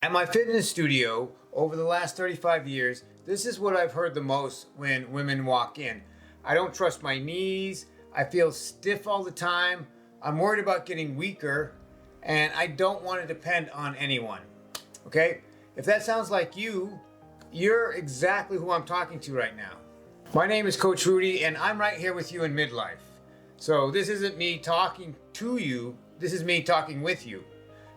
At my fitness studio, over the last 35 years, this is what I've heard the most when women walk in. I don't trust my knees, I feel stiff all the time, I'm worried about getting weaker, and I don't want to depend on anyone. Okay? If that sounds like you, you're exactly who I'm talking to right now. My name is Coach Rudy, and I'm right here with you in midlife. So this isn't me talking to you, this is me talking with you.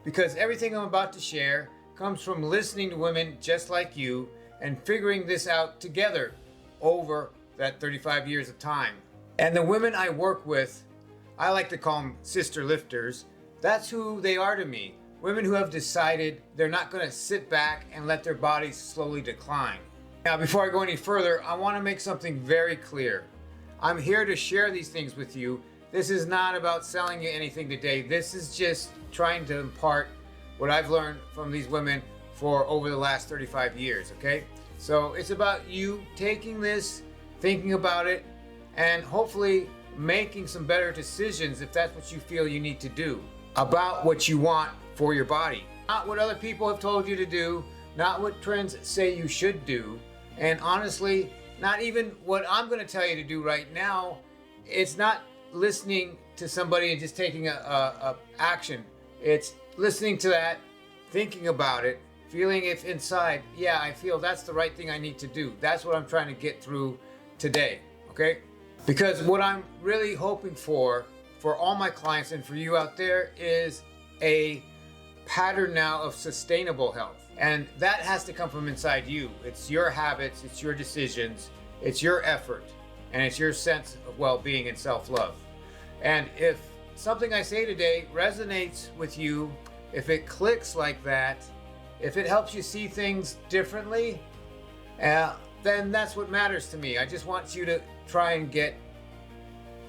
Because everything I'm about to share comes from listening to women just like you and figuring this out together over that 35 years of time. And the women I work with, I like to call them sister lifters. That's who they are to me. Women who have decided they're not going to sit back and let their bodies slowly decline. Now, before I go any further, I want to make something very clear. I'm here to share these things with you. This is not about selling you anything today. This is just trying to impart what I've learned from these women for over the last 35 years, okay? So it's about you taking this, thinking about it, and hopefully making some better decisions if that's what you feel you need to do about what you want for your body. Not what other people have told you to do, not what trends say you should do, and honestly, not even what I'm gonna tell you to do right now. It's not listening to somebody and just taking a action. It's listening to that, thinking about it, feeling if inside, yeah, I feel that's the right thing I need to do. That's what I'm trying to get through today, okay? Because what I'm really hoping for all my clients and for you out there is a pattern now of sustainable health. And that has to come from inside you. It's your habits, it's your decisions, it's your effort, and it's your sense of well-being and self-love. And if something I say today resonates with you, if it clicks like that, if it helps you see things differently, then that's what matters to me. I just want you to try and get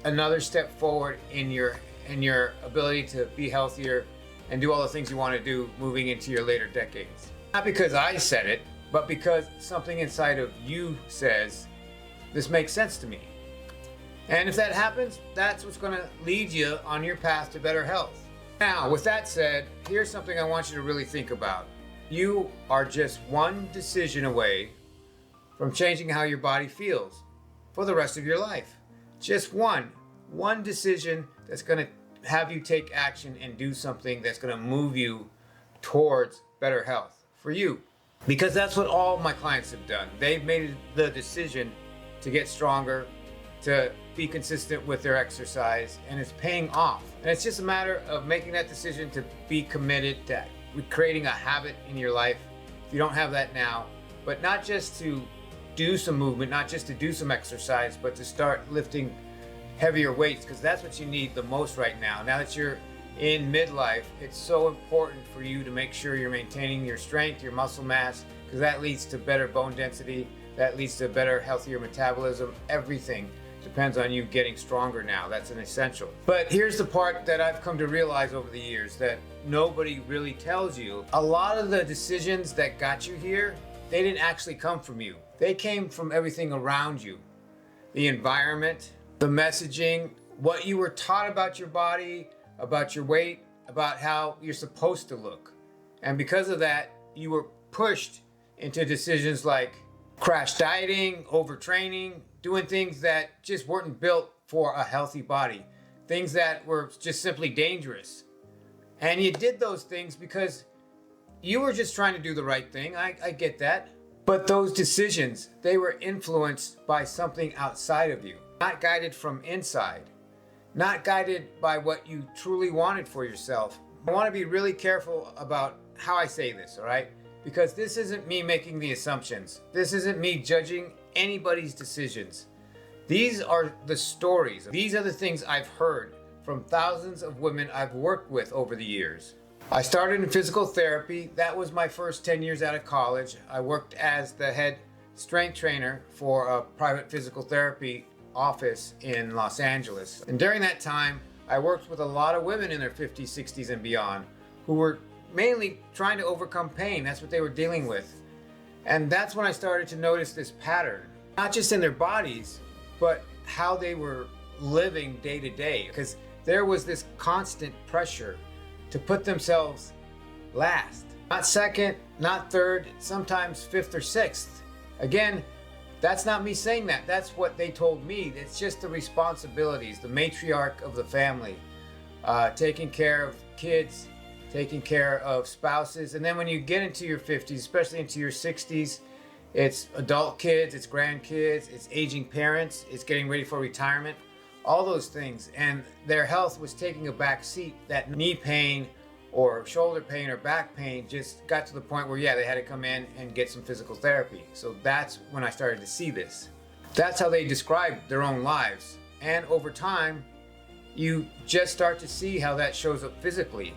another step forward in your ability to be healthier and do all the things you want to do moving into your later decades. Not because I said it, but because something inside of you says, this makes sense to me. And if that happens, that's what's going to lead you on your path to better health. Now, with that said, here's something I want you to really think about. You are just one decision away from changing how your body feels for the rest of your life. Just one decision that's going to have you take action and do something that's going to move you towards better health for you. Because that's what all my clients have done. They've made the decision to get stronger, to be consistent with their exercise, and it's paying off. And it's just a matter of making that decision to be committed to creating a habit in your life. If you don't have that now, but not just to do some movement, not just to do some exercise, but to start lifting heavier weights, because that's what you need the most right now. Now that you're in midlife, it's so important for you to make sure you're maintaining your strength, your muscle mass, because that leads to better bone density, that leads to better, healthier metabolism. Everything depends on you getting stronger now. That's an essential. But here's the part that I've come to realize over the years that nobody really tells you. A lot of the decisions that got you here, they didn't actually come from you. They came from everything around you. The environment, the messaging, what you were taught about your body, about your weight, about how you're supposed to look. And because of that, you were pushed into decisions like crash dieting, overtraining, doing things that just weren't built for a healthy body, things that were just simply dangerous. And you did those things because you were just trying to do the right thing. I get that. But those decisions, they were influenced by something outside of you, not guided from inside, not guided by what you truly wanted for yourself. I want to be really careful about how I say this, all right? Because this isn't me making the assumptions. This isn't me judging anybody's decisions. These are the stories. These are the things I've heard from thousands of women I've worked with over the years. I started in physical therapy. That was my first 10 years out of college. I worked as the head strength trainer for a private physical therapy office in Los Angeles. And during that time, I worked with a lot of women in their 50s, 60s, and beyond who were mainly trying to overcome pain. That's what they were dealing with. And that's when I started to notice this pattern, not just in their bodies, but how they were living day to day. Because there was this constant pressure to put themselves last, not second, not third, sometimes fifth or sixth. Again, that's not me saying that. That's what they told me. It's just the responsibilities, the matriarch of the family, taking care of kids, taking care of spouses. And then when you get into your 50s, especially into your 60s, it's adult kids, it's grandkids, it's aging parents, it's getting ready for retirement, all those things. And their health was taking a back seat. That knee pain or shoulder pain or back pain just got to the point where, yeah, they had to come in and get some physical therapy. So that's when I started to see this. That's how they described their own lives. And over time, you just start to see how that shows up physically.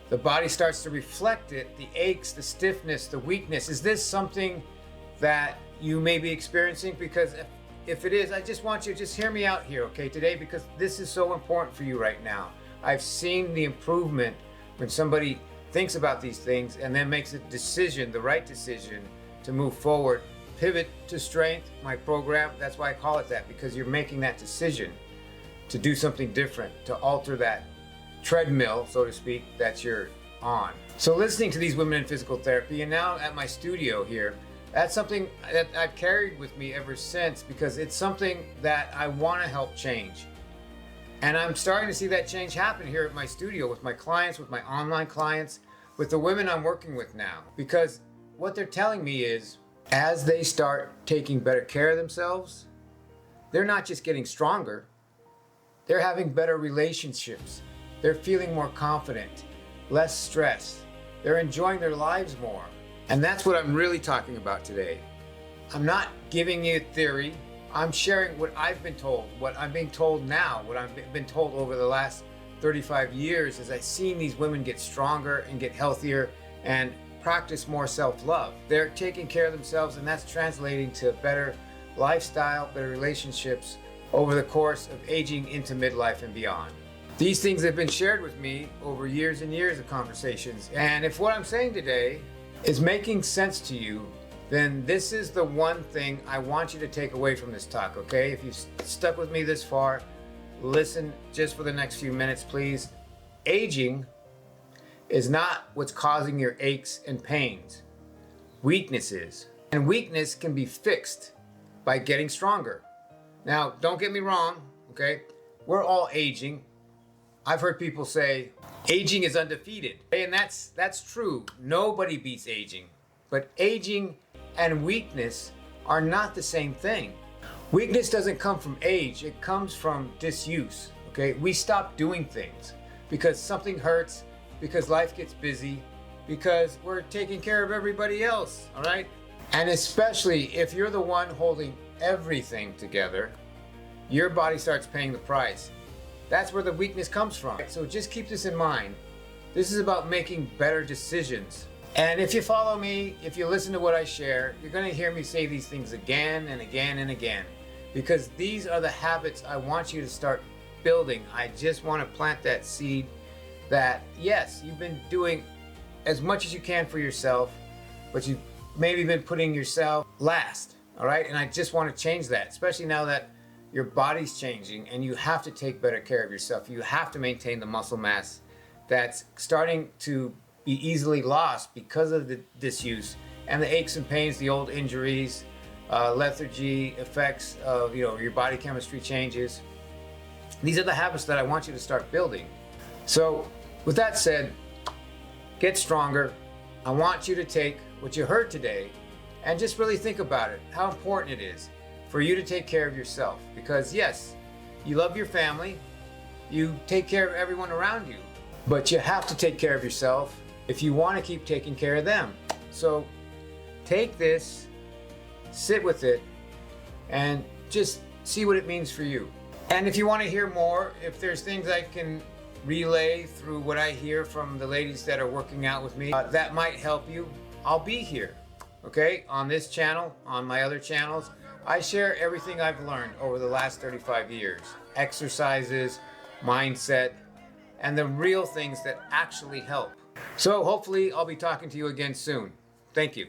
The body starts to reflect it, the aches, the stiffness, the weakness. Is this something that you may be experiencing? Because if it is, I just want you to just hear me out here, okay, today, because this is so important for you right now. I've seen the improvement when somebody thinks about these things and then makes a decision, the right decision, to move forward. Pivot to Strength, my program, that's why I call it that, because you're making that decision to do something different, to alter that treadmill, so to speak, that you're on. So listening to these women in physical therapy, and now at my studio here, that's something that I've carried with me ever since, because it's something that I want to help change. And I'm starting to see that change happen here at my studio with my clients, with my online clients, with the women I'm working with now. Because what they're telling me is, as they start taking better care of themselves, they're not just getting stronger, they're having better relationships. They're feeling more confident, less stressed. They're enjoying their lives more. And that's what I'm really talking about today. I'm not giving you theory. I'm sharing what I've been told, what I'm being told now, what I've been told over the last 35 years as I've seen these women get stronger and get healthier and practice more self-love. They're taking care of themselves, and that's translating to better lifestyle, better relationships over the course of aging into midlife and beyond. These things have been shared with me over years and years of conversations. And if what I'm saying today is making sense to you, then this is the one thing I want you to take away from this talk, okay? If you've stuck with me this far, listen just for the next few minutes, please. Aging is not what's causing your aches and pains. Weakness is. And weakness can be fixed by getting stronger. Now, don't get me wrong, okay? We're all aging. I've heard people say, aging is undefeated. And that's true. Nobody beats aging. But aging and weakness are not the same thing. Weakness doesn't come from age. It comes from disuse, okay? We stop doing things because something hurts, because life gets busy, because we're taking care of everybody else, all right? And especially if you're the one holding everything together, your body starts paying the price. That's where the weakness comes from. So just keep this in mind. This is about making better decisions. And if you follow me, if you listen to what I share, you're going to hear me say these things again and again and again, because these are the habits I want you to start building. I just want to plant that seed that, yes, you've been doing as much as you can for yourself, but you've maybe been putting yourself last, all right? And I just want to change that, especially now that your body's changing and you have to take better care of yourself. You have to maintain the muscle mass that's starting to be easily lost because of the disuse and the aches and pains, the old injuries, lethargy, effects of your body chemistry changes. These are the habits that I want you to start building. So with that said, get stronger. I want you to take what you heard today and just really think about it, how important it is for you to take care of yourself. Because yes, you love your family, you take care of everyone around you, but you have to take care of yourself if you want to keep taking care of them. So take this, sit with it, and just see what it means for you. And if you want to hear more, if there's things I can relay through what I hear from the ladies that are working out with me, that might help you, I'll be here, okay? On this channel, on my other channels, I share everything I've learned over the last 35 years. Exercises, mindset, and the real things that actually help. So hopefully I'll be talking to you again soon. Thank you.